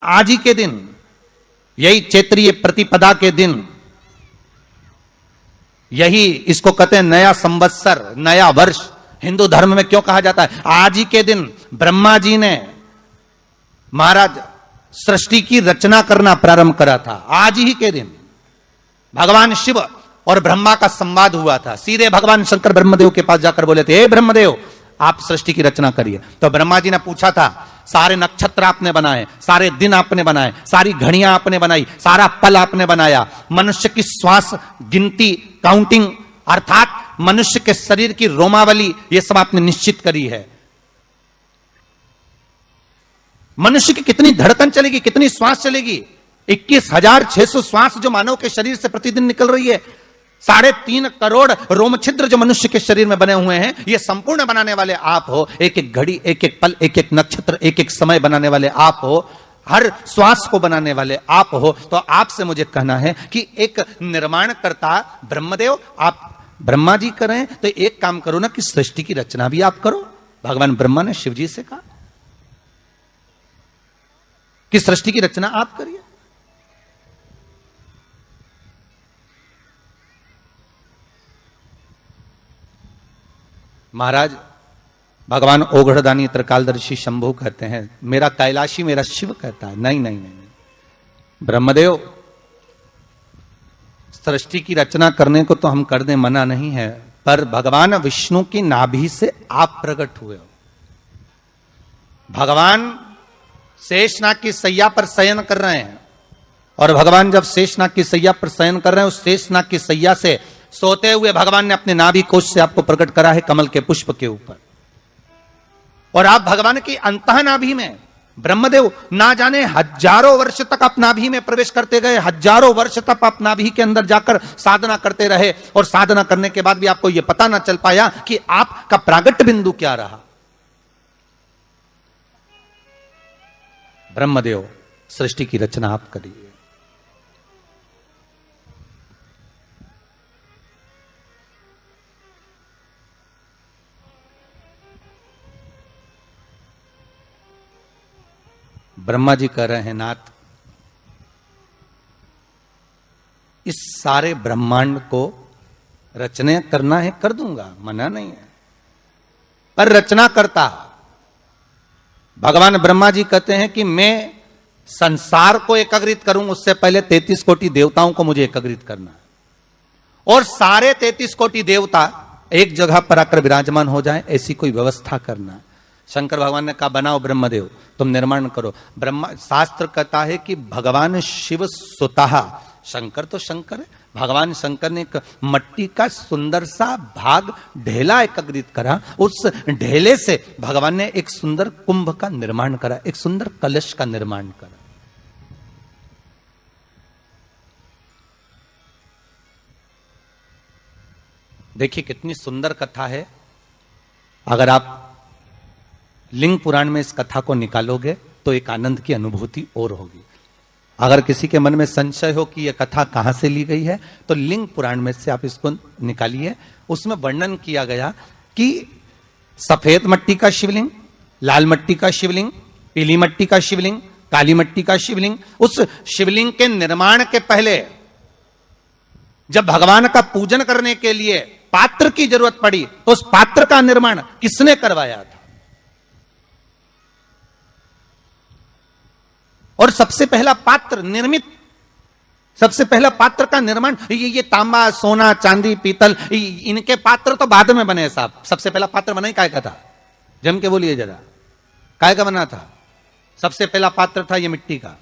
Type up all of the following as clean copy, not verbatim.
आज ही के दिन, यही चैत्रीय प्रतिपदा के दिन, यही इसको कहते हैं नया संवत्सर, नया वर्ष। हिंदू धर्म में क्यों कहा जाता है? आज ही के दिन ब्रह्मा जी ने महाराज सृष्टि की रचना करना प्रारंभ करा था। आज ही के दिन भगवान शिव और ब्रह्मा का संवाद हुआ था। सीधे भगवान शंकर ब्रह्मदेव के पास जाकर बोले थे, हे ब्रह्मदेव, आप सृष्टि की रचना करिए। तो ब्रह्मा जी ने पूछा था, सारे नक्षत्र आपने बनाए, सारे दिन आपने बनाए, सारी घड़ियां आपने बनाई, सारा पल आपने बनाया, मनुष्य की श्वास गिनती, काउंटिंग, अर्थात मनुष्य के शरीर की रोमावली, ये सब आपने निश्चित करी है। मनुष्य की कितनी धड़कन चलेगी, कितनी श्वास चलेगी, 21,600 श्वास जो मानव के शरीर से प्रतिदिन निकल रही है, 3.5 करोड़ रोम छिद्र जो मनुष्य के शरीर में बने हुए हैं, ये संपूर्ण बनाने वाले आप हो। एक एक घड़ी, एक एक पल, एक एक नक्षत्र, एक एक समय बनाने वाले आप हो। हर श्वास को बनाने वाले आप हो। तो आपसे मुझे कहना है कि एक निर्माणकर्ता ब्रह्मदेव, आप ब्रह्मा जी करें तो एक काम करो ना कि सृष्टि की रचना भी आप करो। भगवान ब्रह्मा ने शिव जी से कहा कि सृष्टि की रचना आप करिए। महाराज भगवान ओघड़दानी त्रिकालदर्शी शंभु कहते हैं, मेरा कैलाशी मेरा शिव कहता है, नहीं नहीं नहीं ब्रह्मदेव, सृष्टि की रचना करने को तो हम कर दें, मना नहीं है, पर भगवान विष्णु की नाभि से आप प्रकट हुए हो। भगवान शेषनाग की सैया पर शयन कर रहे हैं, और भगवान जब शेषनाग की सैया पर शयन कर रहे हैं, उस शेषनाग की सैया से सोते हुए भगवान ने अपने नाभि कोश से आपको प्रकट करा है कमल के पुष्प के ऊपर। और आप भगवान की अंतः नाभि में, ब्रह्मदेव ना जाने हजारों वर्ष तक आप नाभि में प्रवेश करते गए, हजारों वर्ष तक आप नाभि के अंदर जाकर साधना करते रहे, और साधना करने के बाद भी आपको यह पता ना चल पाया कि आपका प्रागट्य बिंदु क्या रहा। ब्रह्मदेव, सृष्टि की रचना आप करिए। ब्रह्मा जी कह रहे हैं, नाथ, इस सारे ब्रह्मांड को रचना करना है, कर दूंगा, मना नहीं है, पर रचना करता भगवान ब्रह्मा जी कहते हैं कि मैं संसार को एकाग्रित करूं, उससे पहले 33 कोटि देवताओं को मुझे एकाग्रित करना है, और सारे 33 कोटि देवता एक जगह पर आकर विराजमान हो जाएं, ऐसी कोई व्यवस्था करना है। शंकर भगवान ने कहा, बनाओ ब्रह्मदेव, तुम निर्माण करो। ब्रह्मा, शास्त्र कहता है कि भगवान शिव स्वतः, शंकर तो शंकर है, भगवान शंकर ने एक मट्टी का सुंदर सा भाग ढेला एकत्रित करा, उस ढेले से भगवान ने एक सुंदर कुंभ का निर्माण करा, एक सुंदर कलश का निर्माण करा। देखिए कितनी सुंदर कथा है। अगर आप लिंग पुराण में इस कथा को निकालोगे तो एक आनंद की अनुभूति और होगी। अगर किसी के मन में संशय हो कि यह कथा कहां से ली गई है, तो लिंग पुराण में से आप इसको निकालिए। उसमें वर्णन किया गया कि सफेद मट्टी का शिवलिंग, लाल मट्टी का शिवलिंग, पीली मट्टी का शिवलिंग, काली मट्टी का शिवलिंग, उस शिवलिंग के निर्माण के पहले जब भगवान का पूजन करने के लिए पात्र की जरूरत पड़ी, तो उस पात्र का निर्माण किसने करवाया था? और सबसे पहला पात्र निर्मित, सबसे पहला पात्र का निर्माण, ये तांबा, सोना, चांदी, पीतल, इनके पात्र तो बाद में बने साहब। सबसे पहला पात्र बना ही काय का था? जम के बोलिए जरा, काय का बना था? सबसे पहला पात्र था ये मिट्टी का।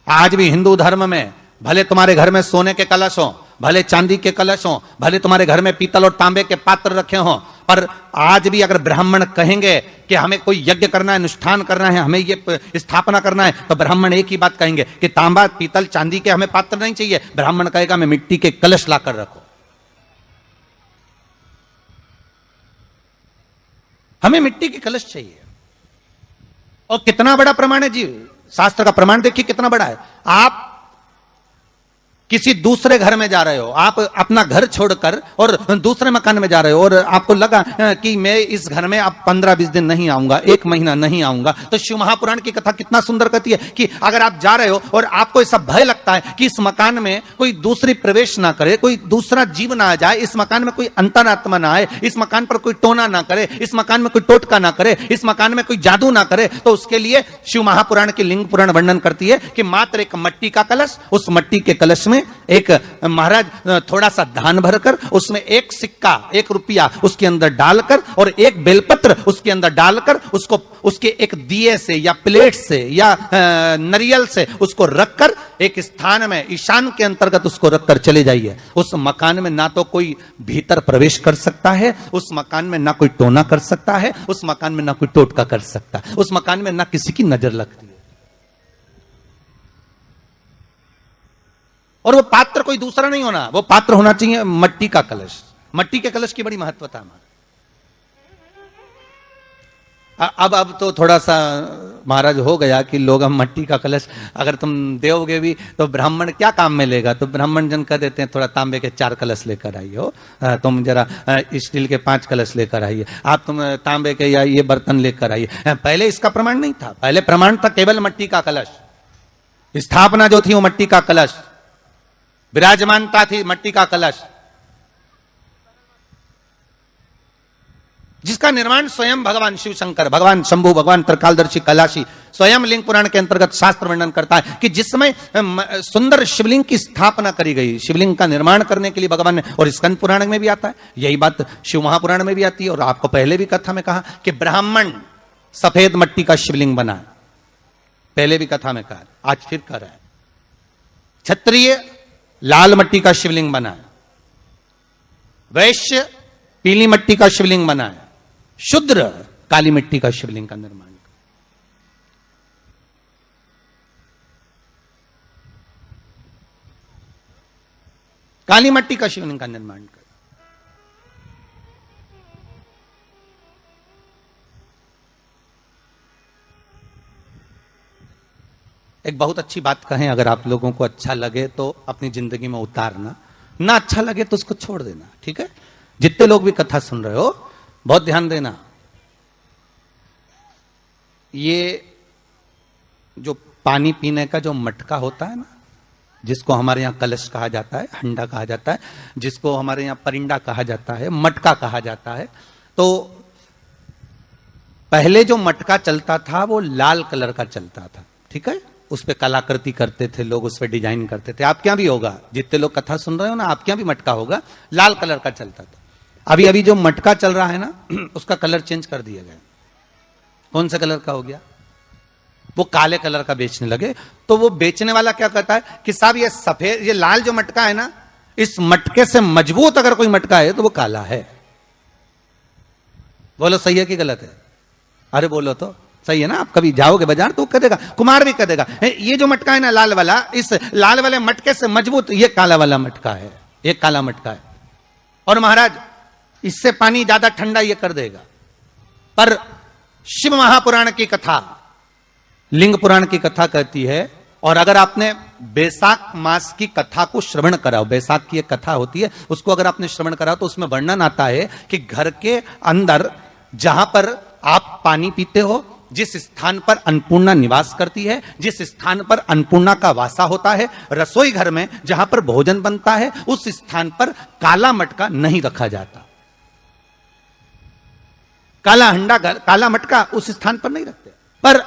आज भी हिंदू धर्म में भले तुम्हारे घर में सोने के कलश हो, भले चांदी के कलश हो, भले तुम्हारे घर में पीतल और तांबे के पात्र रखे हों, पर आज भी अगर ब्राह्मण कहेंगे कि हमें कोई यज्ञ करना है, अनुष्ठान करना है, हमें ये स्थापना करना है, तो ब्राह्मण एक ही बात कहेंगे कि तांबा, पीतल, चांदी के हमें पात्र नहीं चाहिए। ब्राह्मण कहेगा हमें मिट्टी के कलश लाकर रखो, हमें मिट्टी के कलश चाहिए। और कितना बड़ा प्रमाण है जी, शास्त्र का प्रमाण देखिए कितना बड़ा है। आप किसी दूसरे घर में जा रहे हो, आप अपना घर छोड़कर और दूसरे मकान में जा रहे हो और आपको लगा कि मैं इस घर में अब 15-20 दिन नहीं आऊंगा, 1 महीना नहीं आऊंगा, तो शिव महापुराण की कथा कितना सुंदर कहती है कि अगर आप जा रहे हो और आपको ऐसा भय लगता है कि इस मकान में कोई दूसरी प्रवेश ना करे, कोई दूसरा जीव ना आ जाए, इस मकान में कोई अंतरात्मा ना आए, इस मकान पर कोई टोना ना करे, इस मकान में कोई टोटका ना करे, इस मकान में कोई जादू ना करे, तो उसके लिए शिव महापुराण की लिंग पुराण वर्णन करती है कि मात्र एक मट्टी का कलश, उस मट्टी के कलश में एक महाराज थोड़ा सा धान भरकर उसमें 1 सिक्का 1 रुपया उसके अंदर डालकर और 1 बेलपत्र उसके अंदर डालकर उसको उसके एक दिए से या प्लेट से या नरियल से उसको रखकर एक स्थान में ईशान के अंतर्गत उसको रखकर चले जाइए। उस मकान में ना तो कोई भीतर प्रवेश कर सकता है, उस मकान में ना कोई टोना कर सकता है, उस मकान में ना कोई टोटका कर सकता है, उस मकान में ना किसी की नजर लगती है। और वो पात्र कोई दूसरा नहीं होना, वो पात्र होना चाहिए मट्टी का कलश। मट्टी के कलश की बड़ी महत्वता है। अब तो थोड़ा सा महाराज हो गया कि लोग हम मट्टी का कलश अगर तुम दोगे भी तो ब्राह्मण क्या काम में लेगा, तो ब्राह्मण जन कह देते हैं थोड़ा तांबे के 4 कलश लेकर आइए हो, तुम जरा स्टील के 5 कलश लेकर आइए, आप तुम तांबे के या ये बर्तन लेकर आइए। पहले इसका प्रमाण नहीं था, पहले प्रमाण था केवल मट्टी का कलश। स्थापना जो थी वो मट्टी का कलश, विराजमानता थी मट्टी का कलश, जिसका निर्माण स्वयं भगवान शिव शंकर, भगवान शंभु, भगवान त्रिकालदर्शी कैलाशी स्वयं लिंग पुराण के अंतर्गत शास्त्र वर्णन करता है कि जिस समय सुंदर शिवलिंग की स्थापना करी गई, शिवलिंग का निर्माण करने के लिए भगवान ने, और स्कंद पुराण में भी आता है यही बात, शिव महापुराण में भी आती है, और आपको पहले भी कथा में कहा कि ब्राह्मण सफेद मट्टी का शिवलिंग बना, पहले भी कथा में कहा, आज फिर कह रहा है। क्षत्रिय लाल मट्टी का शिवलिंग बना है, वैश्य पीली मट्टी का शिवलिंग बना है, शूद्र काली मिट्टी का शिवलिंग का निर्माण। काली मट्टी का शिवलिंग का निर्माण कर। एक बहुत अच्छी बात कहें, अगर आप लोगों को अच्छा लगे तो अपनी जिंदगी में उतारना, ना अच्छा लगे तो उसको छोड़ देना, ठीक है। जितने लोग भी कथा सुन रहे हो बहुत ध्यान देना, ये जो पानी पीने का जो मटका होता है ना, जिसको हमारे यहां कलश कहा जाता है, हंडा कहा जाता है, जिसको हमारे यहां परिंडा कहा जाता है, मटका कहा जाता है, तो पहले जो मटका चलता था वो लाल कलर का चलता था, ठीक है। उस पर कलाकृति करते थे लोग, उस पर डिजाइन करते थे। आपके यहां भी होगा, जितने लोग कथा सुन रहे हो ना, आपके यहां भी मटका होगा, लाल कलर का चलता था। अभी अभी जो मटका चल रहा है ना, उसका कलर चेंज कर दिया गया। कौन सा कलर का हो गया? वो काले कलर का बेचने लगे। तो वो बेचने वाला क्या कहता है कि साहब ये सफेद, ये लाल जो मटका है ना, इस मटके से मजबूत अगर कोई मटका है तो वो काला है। बोलो सही है कि गलत है? अरे बोलो तो सही है ना। आप कभी जाओगे बाजार तो कह देगा, कुमार भी कह देगा, ये जो मटका है ना लाल वाला, इस लाल वाले मटके से मजबूत ये काला वाला मटका है, ये काला मटका है। और महाराज इससे पानी ज्यादा ठंडा ये कर देगा। पर शिव महापुराण की कथा, लिंग पुराण की कथा कहती है, और अगर आपने बैसाख मास की कथा को श्रवण कराओ, बैसाख की एक कथा होती है, उसको अगर आपने श्रवण कराओ तो उसमें वर्णन आता है कि घर के अंदर जहां पर आप पानी पीते हो, जिस स्थान पर अन्नपूर्णा निवास करती है, जिस स्थान पर अन्नपूर्णा का वासा होता है, रसोई घर में जहां पर भोजन बनता है, उस स्थान पर काला मटका नहीं रखा जाता। काला हंडा, काला मटका उस स्थान पर नहीं रखते। पर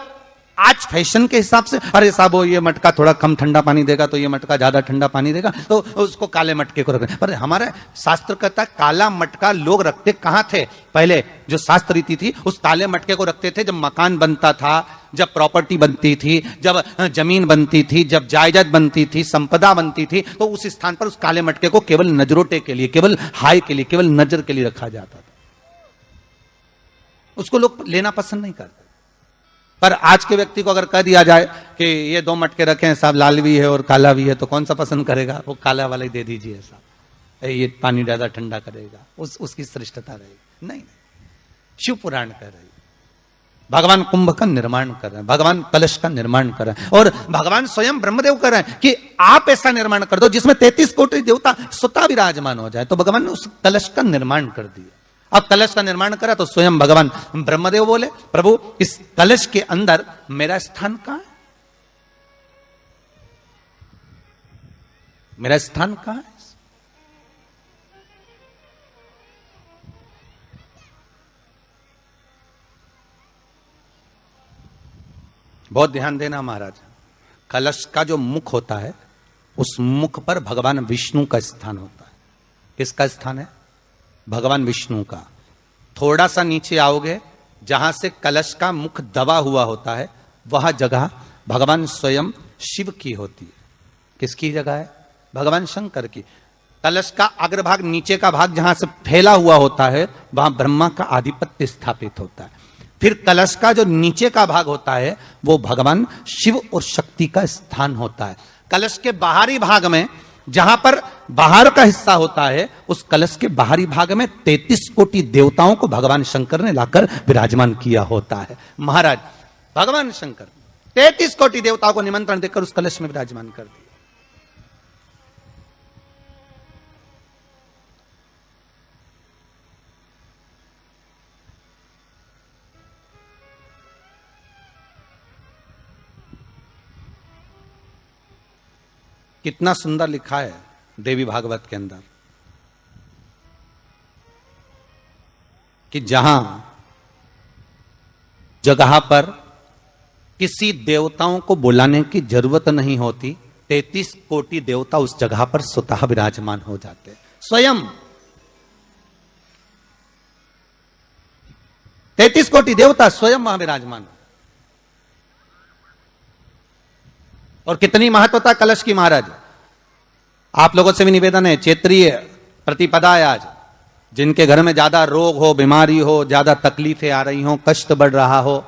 आज फैशन के हिसाब से, अरे साहब वो ये मटका थोड़ा कम ठंडा पानी देगा तो ये मटका ज्यादा ठंडा पानी देगा, तो उसको काले मटके को रखते। पर हमारे शास्त्र कहता है काला मटका लोग रखते कहां थे? पहले जो शास्त्र रीति थी, उस काले मटके को रखते थे जब मकान बनता था, जब प्रॉपर्टी बनती थी, जब जमीन बनती थी, जब जायदाद बनती थी, संपदा बनती थी, तो उस स्थान पर उस काले मटके को केवल नजरोटे के लिए, केवल हाय के लिए, केवल नजर के लिए रखा जाता था। उसको लोग लेना पसंद नहीं करते। पर आज के व्यक्ति को अगर कह दिया जाए कि ये 2 मटके रखे हैं साहब, लाल भी है और काला भी है, तो कौन सा पसंद करेगा? वो काला वाला ही दे दीजिए साहब, ये पानी ज्यादा ठंडा करेगा, उसकी श्रेष्ठता रहेगी। नहीं, शिव पुराण कह रही, भगवान कुंभ का निर्माण कर रहे हैं, भगवान कलश का निर्माण कर रहे हैं, और भगवान स्वयं ब्रह्मदेव कर रहे हैं कि आप ऐसा निर्माण कर दो जिसमें 33 कोटि देवता स्वतः विराजमान हो जाए। तो भगवान ने उस कलश का निर्माण कर दिया। अब कलश का निर्माण करा तो स्वयं भगवान ब्रह्मदेव बोले, प्रभु इस कलश के अंदर मेरा स्थान कहां है, मेरा स्थान कहां है? बहुत ध्यान देना महाराज, कलश का जो मुख होता है उस मुख पर भगवान विष्णु का स्थान होता है। किसका स्थान है? भगवान विष्णु का। थोड़ा सा नीचे आओगे, जहां से कलश का मुख दबा हुआ होता है, वह जगह भगवान स्वयं शिव की होती है। किसकी जगह है? भगवान शंकर की। कलश का अग्रभाग, नीचे का भाग जहां से फैला हुआ होता है, वहां ब्रह्मा का आधिपत्य स्थापित होता है। फिर कलश का जो नीचे का भाग होता है वो भगवान शिव और शक्ति का स्थान होता है। कलश के बाहरी भाग में, जहां पर बाहर का हिस्सा होता है, उस कलश के बाहरी भाग में 33 कोटि देवताओं को भगवान शंकर ने लाकर विराजमान किया होता है। महाराज भगवान शंकर 33 कोटि देवताओं को निमंत्रण देकर उस कलश में विराजमान कर दिया। कितना सुंदर लिखा है देवी भागवत के अंदर कि जहां जगह पर किसी देवताओं को बुलाने की जरूरत नहीं होती, 33 कोटि देवता उस जगह पर स्वतः विराजमान हो जाते हैं। स्वयं 33 कोटि देवता स्वयं वहां विराजमान। और कितनी महत्वता कलश की महाराज। आप लोगों से भी निवेदन है, क्षेत्रीय प्रतिपदा है आज, जिनके घर में ज्यादा रोग हो, बीमारी हो, ज्यादा तकलीफें आ रही हो, कष्ट बढ़ रहा हो,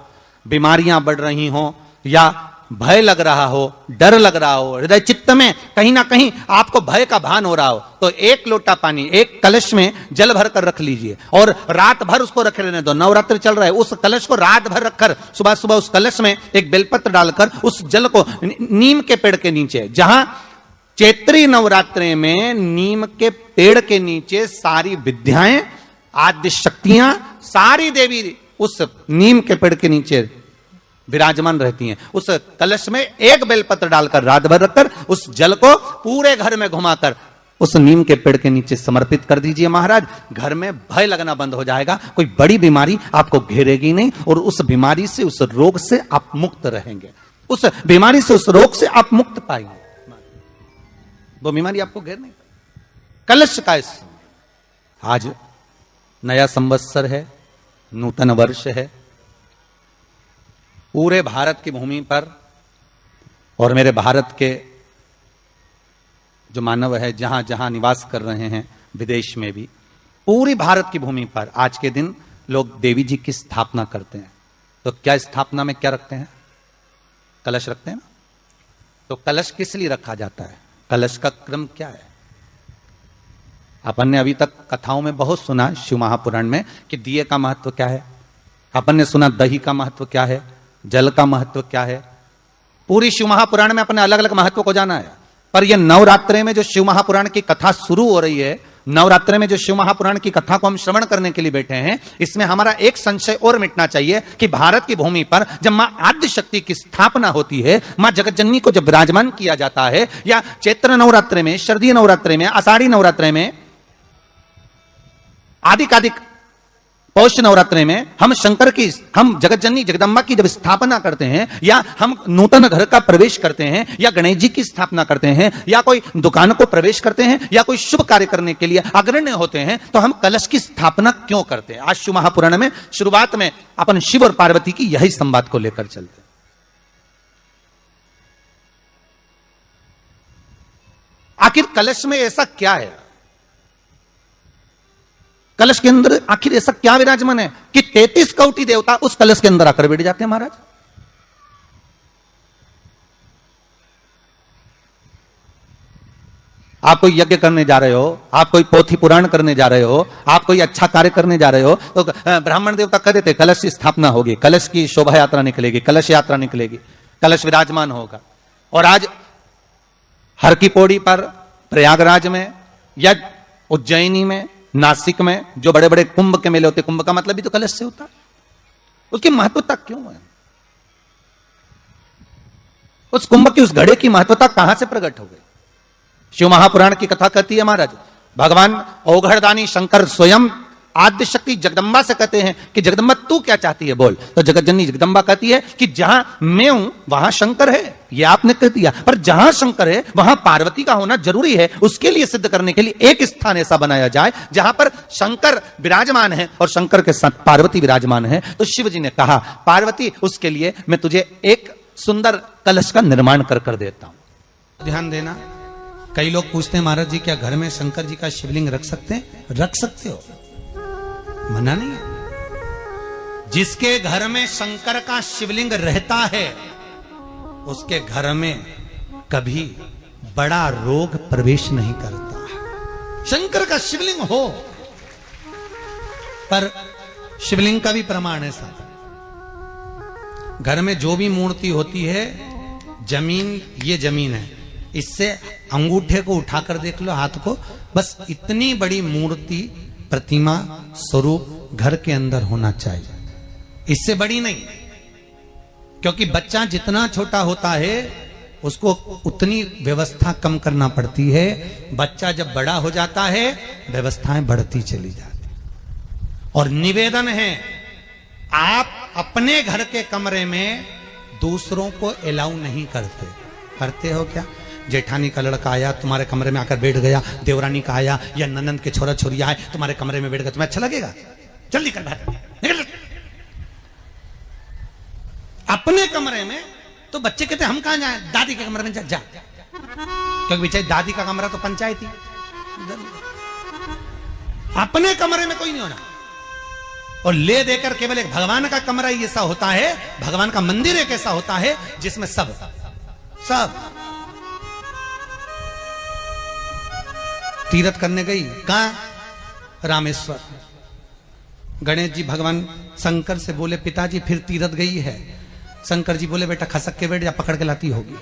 बीमारियां बढ़ रही हो, या भय लग रहा हो, डर लग रहा हो, हृदय चित्त में कहीं ना कहीं आपको भय का भान हो रहा हो, तो एक लोटा पानी, एक कलश में जल भर कर रख लीजिए और रात भर उसको रखे रहने दो। नवरात्र चल रहा है, उस कलश को रात भर रखकर सुबह सुबह उस कलश में एक बेलपत्र डालकर उस जल को नीम के पेड़ के नीचे, जहां चैत्री नवरात्रि में नीम के पेड़ के नीचे सारी विद्याएं, आद्य शक्तियां, सारी देवी उस नीम के पेड़ के नीचे विराजमान रहती हैं। उस कलश में एक बेलपत्र डालकर रात भर रखकर उस जल को पूरे घर में घुमाकर उस नीम के पेड़ के नीचे समर्पित कर दीजिए महाराज। घर में भय लगना बंद हो जाएगा, कोई बड़ी बीमारी आपको घेरेगी नहीं, और उस बीमारी से, उस रोग से आप मुक्त रहेंगे। उस बीमारी से, उस रोग से आप मुक्त पाएंगे, वो बीमारी आपको घेर नहीं पाएगी। कलश का आज नया संवत्सर है, नूतन वर्ष है, पूरे भारत की भूमि पर और मेरे भारत के जो मानव है जहां जहां निवास कर रहे हैं, विदेश में भी, पूरी भारत की भूमि पर आज के दिन लोग देवी जी की स्थापना करते हैं। तो क्या स्थापना में क्या रखते हैं? कलश रखते हैं ना। तो कलश किस लिए रखा जाता है? कलश का क्रम क्या है? अपन ने अभी तक कथाओं में बहुत सुना, शिव महापुराण में, कि दिए का महत्व क्या है। अपन ने सुना दही का महत्व क्या है, जल का महत्व क्या है। पूरी शिव महापुराण में अपने अलग अलग महत्व को जाना है। पर यह नवरात्रे में जो शिव महापुराण की कथा शुरू हो रही है, नवरात्रे में जो शिव महापुराण की कथा को हम श्रवण करने के लिए बैठे हैं, इसमें हमारा एक संशय और मिटना चाहिए कि भारत की भूमि पर जब मां आद्य शक्ति की स्थापना होती है, मां जगतजननी को जब विराजमान किया जाता है, या चैत्र नवरात्रे में, शरदीय नवरात्रे में, आषाढ़ी नवरात्रे में, आदिकादिक पौष नवरात्रि में हम शंकर की, हम जगतजननी जगदम्बा की जब स्थापना करते हैं, या हम नूतन घर का प्रवेश करते हैं, या गणेश जी की स्थापना करते हैं, या कोई दुकान को प्रवेश करते हैं, या कोई शुभ कार्य करने के लिए अग्रण्य होते हैं, तो हम कलश की स्थापना क्यों करते हैं? आज शिव महापुराण में शुरुआत में अपन शिव और पार्वती की यही संवाद को लेकर चलते हैं। आखिर कलश में ऐसा क्या है? कलश के अंदर आखिर ऐसा क्या विराजमान है कि 33 कोटि देवता उस कलश के अंदर आकर बैठ जाते हैं महाराज? आप कोई यज्ञ करने जा रहे हो, आप कोई पोथी पुराण करने जा रहे हो, आप कोई अच्छा कार्य करने जा रहे हो, तो ब्राह्मण देवता कह देते कलश की स्थापना होगी, कलश की शोभा यात्रा निकलेगी, कलश यात्रा निकलेगी, कलश विराजमान होगा। और आज हर की पौड़ी पर, प्रयागराज में या उज्जैनी में, नासिक में जो बड़े बड़े कुंभ के मेले होते, कुंभ का मतलब भी तो कलश से होता, उसकी महत्वता क्यों है? उस कुंभ की, उस घड़े की महत्वता कहां से प्रकट हो गई? शिव महापुराण की कथा कहती है महाराज, भगवान औघड़दानी शंकर स्वयं आद्य शक्ति जगदम्बा से कहते हैं कि जगदम्बा तू क्या चाहती है बोल। तो जगत जननी जगदम्बा कहती है कि जहां मैं हूं वहां शंकर है, ये आपने कह दिया, पर जहां शंकर है वहां पार्वती का होना जरूरी है। उसके लिए सिद्ध करने के लिए एक स्थान ऐसा बनाया जाए जहां पर शंकर विराजमान है और शंकर के साथ पार्वती विराजमान है। तो शिव जी ने कहा पार्वती उसके लिए मैं तुझे एक सुंदर कलश का निर्माण कर देता हूं। ध्यान देना, कई लोग पूछते हैं महाराज जी क्या घर में शंकर जी का शिवलिंग रख सकते हैं? रख सकते हो, मना नहीं है। जिसके घर में शंकर का शिवलिंग रहता है उसके घर में कभी बड़ा रोग प्रवेश नहीं करता। शंकर का शिवलिंग हो, पर शिवलिंग का भी प्रमाण है साहब, घर में जो भी मूर्ति होती है, जमीन ये जमीन है, इससे अंगूठे को उठाकर देख लो, हाथ को, बस इतनी बड़ी मूर्ति, प्रतिमा, स्वरूप घर के अंदर होना चाहिए, इससे बड़ी नहीं। क्योंकि बच्चा जितना छोटा होता है उसको उतनी व्यवस्था कम करना पड़ती है। बच्चा जब बड़ा हो जाता है व्यवस्थाएं बढ़ती चली जाती। और निवेदन है, आप अपने घर के कमरे में दूसरों को अलाउ नहीं करते। करते हो क्या? जेठानी का लड़का आया तुम्हारे कमरे में आकर बैठ गया, देवरानी का आया या ननंद के छोरा छोरी आए तुम्हारे कमरे में बैठ गया, तुम्हें अच्छा लगेगा? जल्दी कर बाहर निकल। अपने कमरे में तो बच्चे कहते हम कहां जाएं? दादी के कमरे में जा, क्योंकि बेचारी दादी का कमरा तो पंचायती। अपने कमरे में कोई नहीं होना। और ले देकर केवल एक भगवान का कमरा ही ऐसा होता है, भगवान का मंदिर एक ऐसा होता है जिसमें सब तीर्थ करने गई, कहां? रामेश्वर। गणेश जी भगवान शंकर से बोले पिताजी फिर तीर्थ गई है। शंकर जी बोले बेटा खसक के बैठ जा, पकड़ के लाती होगी।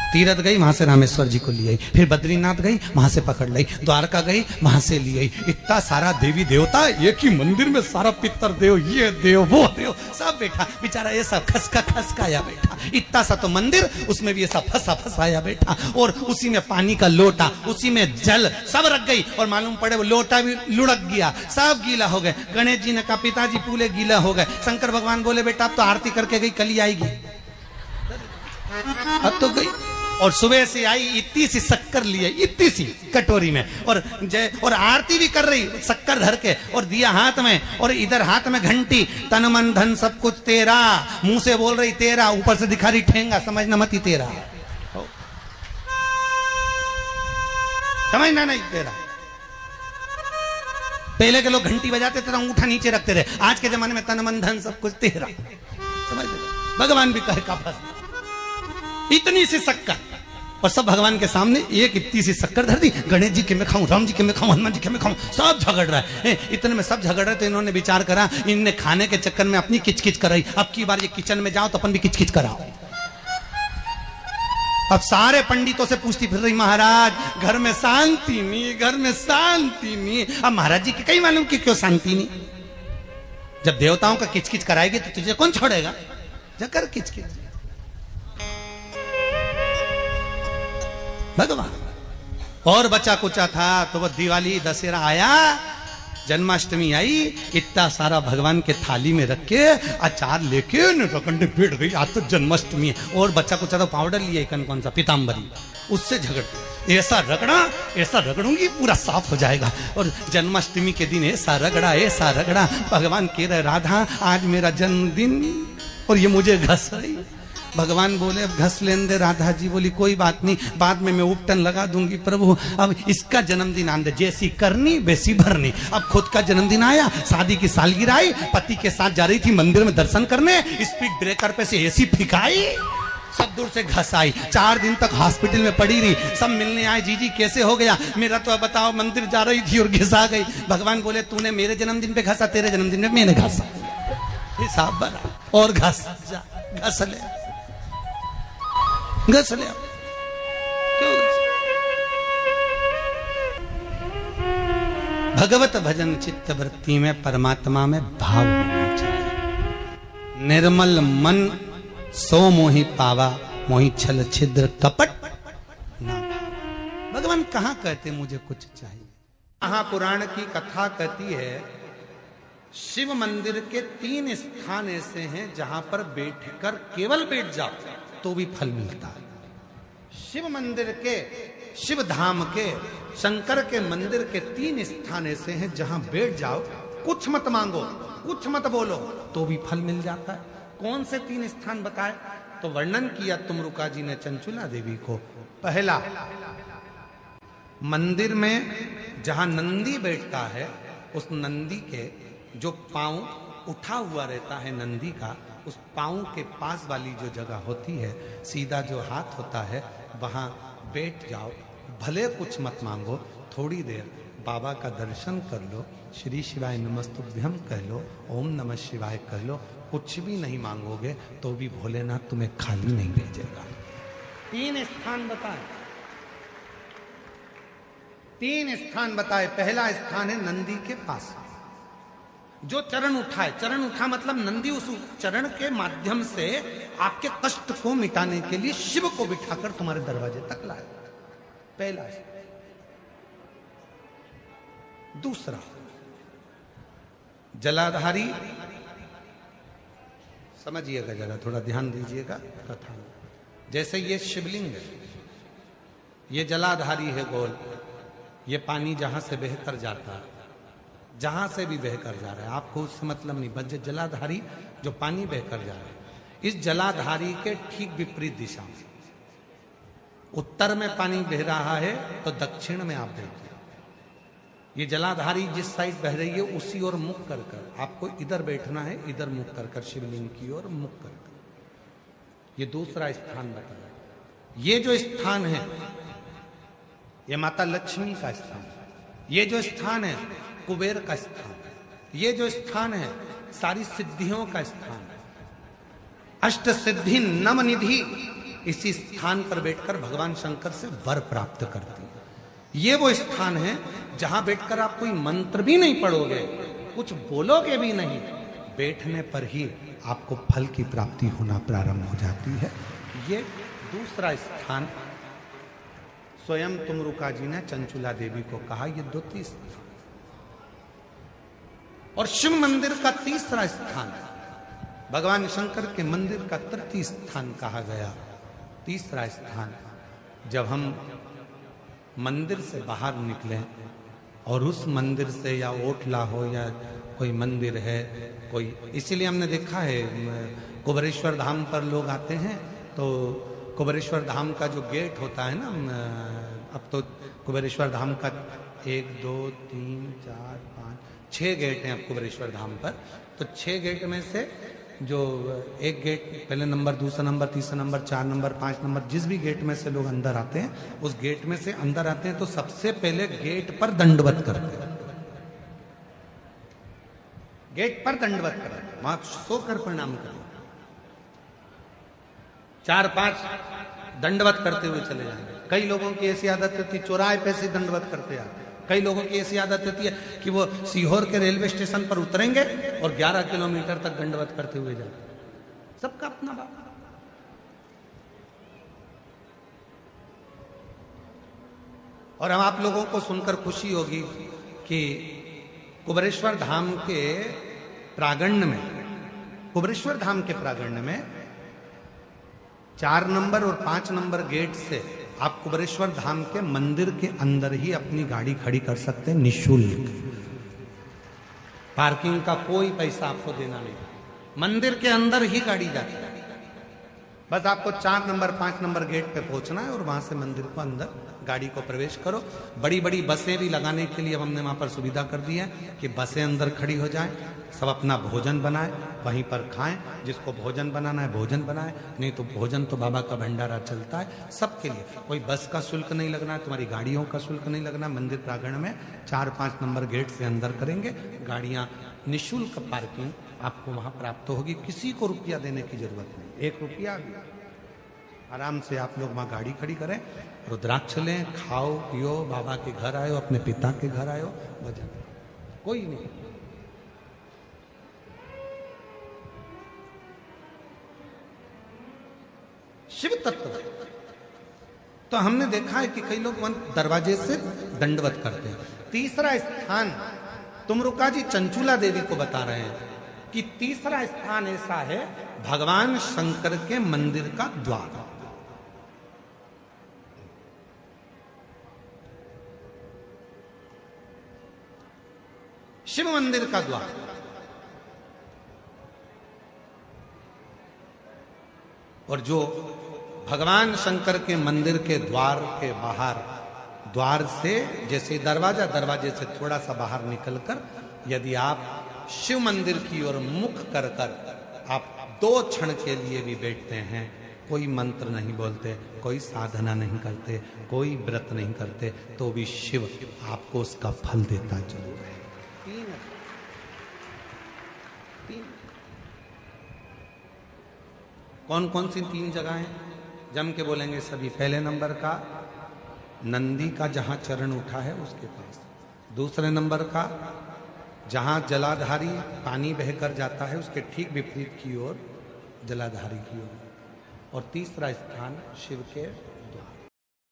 तीर्थ गई, वहां से रामेश्वर जी को ले आई, फिर बद्रीनाथ गई, वहां से पकड़ लाई, द्वारका गई, वहां से ले आई। इतना सारा देवी देवता एक ही मंदिर में, सारा पितर देव, ये देव वो देव सब बैठा, बेचारा ये सब खसकाया बैठा। इतना सा तो मंदिर, उसमें भी ऐसा फंसाया बैठा, और उसी में पानी का लोटा, उसी में जल सब रख गई, और मालूम पड़े वो लोटा भी लुढ़क गया, सब गीला हो गए। गणेश जी ने कहा पिताजी पूरे गीला हो गए। शंकर भगवान बोले बेटा अब तो आरती करके गई, कल ही आएगी। अब तो गई, और सुबह से आई, इतनी सी शक्कर लिए, इतनी सी कटोरी में, और आरती भी कर रही शक्कर धर के, और दिया हाथ में, और इधर हाथ में घंटी, तन मन धन सब कुछ तेरा, मुंह से बोल रही तेरा, ऊपर से दिखा रही ठेंगा, समझना मत ही तेरा, समझना नहीं तेरा। पहले के लोग घंटी बजाते थे, अंगूठा नीचे रखते रहे। आज के जमाने में तन मन धन सब कुछ तेरा, समझ भगवान भी कहे का फंस, इतनी सी शक्कर, और सब भगवान के सामने एक इतनी सी शक्कर धर दी। गणेश जी के मैं खाऊं, राम जी के मैं खाऊं, हनुमान जी के मैं खाऊं, सब झगड़ रहा है। इतने में सब झगड़ रहे, तो इन्होंने विचार करा, इनने खाने के चक्कर में अपनी किचकिच कराई, अब की बार ये किचन में जाओ तो अपन भी किचकिच कराओ। अब सारे पंडितों से पूछती फिर रही महाराज घर में शांति नहीं, घर में शांति नहीं। अब महाराज जी के कहीं मालूम कि क्यों शांति नहीं? जब देवताओं का किचकिच कराएगी तो तुझे कौन छोड़ेगा? जकर किचकिच भगवान। और बचा कुचा था तो वो दिवाली दशहरा आया, जन्माष्टमी आई, इतना सारा भगवान के थाली में रख के अचार लेके नटकंडे बैठ गई, आज तो जन्माष्टमी है। और बच्चा कुचा तो पाउडर लिया कौन सा पीताम्बरी, उससे झगड़ते, ऐसा रगड़ूंगी पूरा साफ हो जाएगा। और जन्माष्टमी के दिन ऐसा रगड़ा, भगवान कह रहे राधा आज मेरा जन्मदिन और ये मुझे घस रही। भगवान बोले अब घस लेने दे। राधा जी बोली कोई बात नहीं, बाद में मैं उपटन लगा दूंगी प्रभु, अब इसका जन्मदिन आने दे, जैसी करनी वैसी भरनी। अब खुद का जन्मदिन आया, शादी की सालगिरह आई, पति के साथ जा रही थी मंदिर में दर्शन करने, स्पीड ब्रेकर पे से एसी फिकाई, सब दूर से घस आई, 4 दिन तक हॉस्पिटल में पड़ी रही। सब मिलने आए, जीजी कैसे हो गया? मेरा तो बताओ, मंदिर जा रही थी और घिसा गई। भगवान बोले तूने मेरे जन्मदिन पे घसा, तेरे जन्मदिन में मैंने घसा, हिसाब बना और घस जा, घस ले, घस ले। क्यों? भगवत भजन चित्त वृत्ति में, परमात्मा में भाव होना चाहिए। निर्मल मन सो मोहि पावा, मोहि छल छिद्र कपट ना। भगवान कहां कहते मुझे कुछ चाहिए? महापुराण की कथा कहती है शिव मंदिर के 3 स्थान ऐसे हैं जहां पर बैठकर केवल बैठ जाओ तो भी फल मिलता है। शिव मंदिर के, शिव धाम के, शंकर के मंदिर के 3 स्थान ऐसे हैं जहां बैठ जाओ, कुछ मत मांगो, कुछ मत बोलो तो भी फल मिल जाता है। कौन से 3 स्थान बताए? तो वर्णन किया तुमरुका जी ने चंचुला देवी को। पहला, मंदिर में जहां नंदी बैठता है, उस नंदी के जो पांव उठा हुआ रहता है नंदी का, उस पांव के पास वाली जो जगह होती है, सीधा जो हाथ होता है, वहां बैठ जाओ। भले कुछ मत मांगो, थोड़ी देर बाबा का दर्शन कर लो, श्री शिवाय नमस्तुभ्यं कह लो, ओम नमः शिवाय कह लो, कुछ भी नहीं मांगोगे तो भी भोलेनाथ तुम्हें खाली नहीं भेजेगा। 3 स्थान बताए, 3 स्थान बताए। पहला स्थान है नंदी के पास, जो चरण उठाए। चरण उठा मतलब नंदी उस चरण के माध्यम से आपके कष्ट को मिटाने के लिए शिव को बिठाकर तुम्हारे दरवाजे तक लाए। पहला। दूसरा, जलाधारी, समझिएगा जरा, थोड़ा ध्यान दीजिएगा कथा में। जैसे ये शिवलिंग है, ये जलाधारी है गोल, ये पानी जहां से बहकर जाता है, जहां से भी बहकर जा रहा है, आपको उससे मतलब नहीं, बस जलाधारी जो पानी बहकर जा रहा है, इस जलाधारी के ठीक विपरीत दिशा में, उत्तर में पानी बह रहा है तो दक्षिण में आप देखिए, ये जलाधारी जिस साइड बह रही है उसी ओर मुख कर कर आपको इधर बैठना है, इधर मुख कर कर शिवलिंग की ओर मुख कर कर। ये दूसरा स्थान बताया। ये जो स्थान है ये माता लक्ष्मी का स्थान, ये जो स्थान है कुबेर का स्थान, ये जो स्थान है सारी सिद्धियों का स्थान है, अष्ट सिद्धि नव निधि इसी स्थान पर बैठकर भगवान शंकर से वर प्राप्त करती है। ये वो स्थान है जहां बैठकर आप कोई मंत्र भी नहीं पढ़ोगे, कुछ बोलोगे भी नहीं, बैठने पर ही आपको फल की प्राप्ति होना प्रारंभ हो जाती है। ये दूसरा स्थान स्वयं तुमरुका जी ने चंचुला देवी को कहा, ये द्वितीय स्थान। और शिव मंदिर का तीसरा स्थान, भगवान शंकर के मंदिर का तृतीय स्थान कहा गया। तीसरा स्थान, जब हम मंदिर से बाहर निकलें और उस मंदिर से, या ओटला हो या कोई मंदिर है कोई, इसीलिए हमने देखा है कुबेरेश्वर धाम पर लोग आते हैं तो कुबेरेश्वर धाम का जो गेट होता है ना, अब तो कुबेरेश्वर धाम का 1 2 3 4 5 6 गेट हैं अब कुबेरेश्वर धाम पर। तो 6 गेट में से जो एक गेट, पहले नंबर, दूसरा नंबर, तीसरा नंबर, 4 नंबर, 5 नंबर, जिस भी गेट में से लोग अंदर आते हैं, उस गेट में से अंदर आते हैं तो सबसे पहले गेट पर दंडवत करते हैं, गेट पर दंडवत करते, वहां सोकर प्रणाम करें, 4-5 दंडवत करते हुए चले जाएंगे। कई लोगों की ऐसी आदत होती है चौराहे पे से दंडवत करते आते, कई लोगों की ऐसी आदत होती है कि वो सीहोर के रेलवे स्टेशन पर उतरेंगे और 11 किलोमीटर तक दंडवत करते हुए जाते। सबका अपना बात। और हम आप लोगों को सुनकर खुशी होगी कि कुबेरेश्वर धाम के प्रांगण में, कुबेरेश्वर धाम के प्रांगण में 4 नंबर और 5 नंबर गेट से आप कुबेरेश्वर धाम के मंदिर के अंदर ही अपनी गाड़ी खड़ी कर सकते हैं निःशुल्क। पार्किंग का कोई पैसा आपको देना नहीं, मंदिर के अंदर ही गाड़ी जाती है। बस आपको 4 नंबर 5 नंबर गेट पे पहुंचना है और वहां से मंदिर को अंदर गाड़ी को प्रवेश करो। बड़ी बड़ी बसें भी लगाने के लिए अब हमने वहां पर सुविधा कर दी है कि बसें अंदर खड़ी हो जाएं, सब अपना भोजन बनाए, वहीं पर खाएं। जिसको भोजन बनाना है भोजन बनाए, नहीं तो भोजन तो बाबा का भंडारा चलता है सबके लिए। कोई बस का शुल्क नहीं लगना है, तुम्हारी गाड़ियों का शुल्क नहीं लगना। मंदिर प्रांगण में 4-5 नंबर गेट से अंदर करेंगे, गाड़ियां निःशुल्क पार्किंग आपको वहां प्राप्त होगी। किसी को रुपया देने की जरूरत नहीं, 1 रुपया भी। आराम से आप लोग वहां गाड़ी खड़ी करें, रुद्राक्ष लें, खाओ पियो, बाबा के घर आयो, अपने पिता के घर आयो, भजन कोई नहीं। शिव तत्व तो हमने देखा है कि कई लोग दरवाजे से दंडवत करते हैं। तीसरा स्थान तुमरुका जी चंचूला देवी को बता रहे हैं कि तीसरा स्थान ऐसा है भगवान शंकर के मंदिर का द्वार। शिव मंदिर का द्वार। और जो भगवान शंकर के मंदिर के द्वार के बाहर, द्वार से जैसे दरवाजे से थोड़ा सा बाहर निकलकर यदि आप शिव मंदिर की ओर मुख कर आप 2 क्षण के लिए भी बैठते हैं, कोई मंत्र नहीं बोलते, कोई साधना नहीं करते, कोई व्रत नहीं करते, तो भी शिव आपको उसका फल देता जरूर है। 3 कौन कौन सी 3 जगह हैं जम के बोलेंगे सभी। पहले नंबर का नंदी का जहां चरण उठा है उसके पास, दूसरे नंबर का जहां जलाधारी पानी बहकर जाता है उसके ठीक विपरीत की ओर जलाधारी की ओर, और तीसरा स्थान शिव के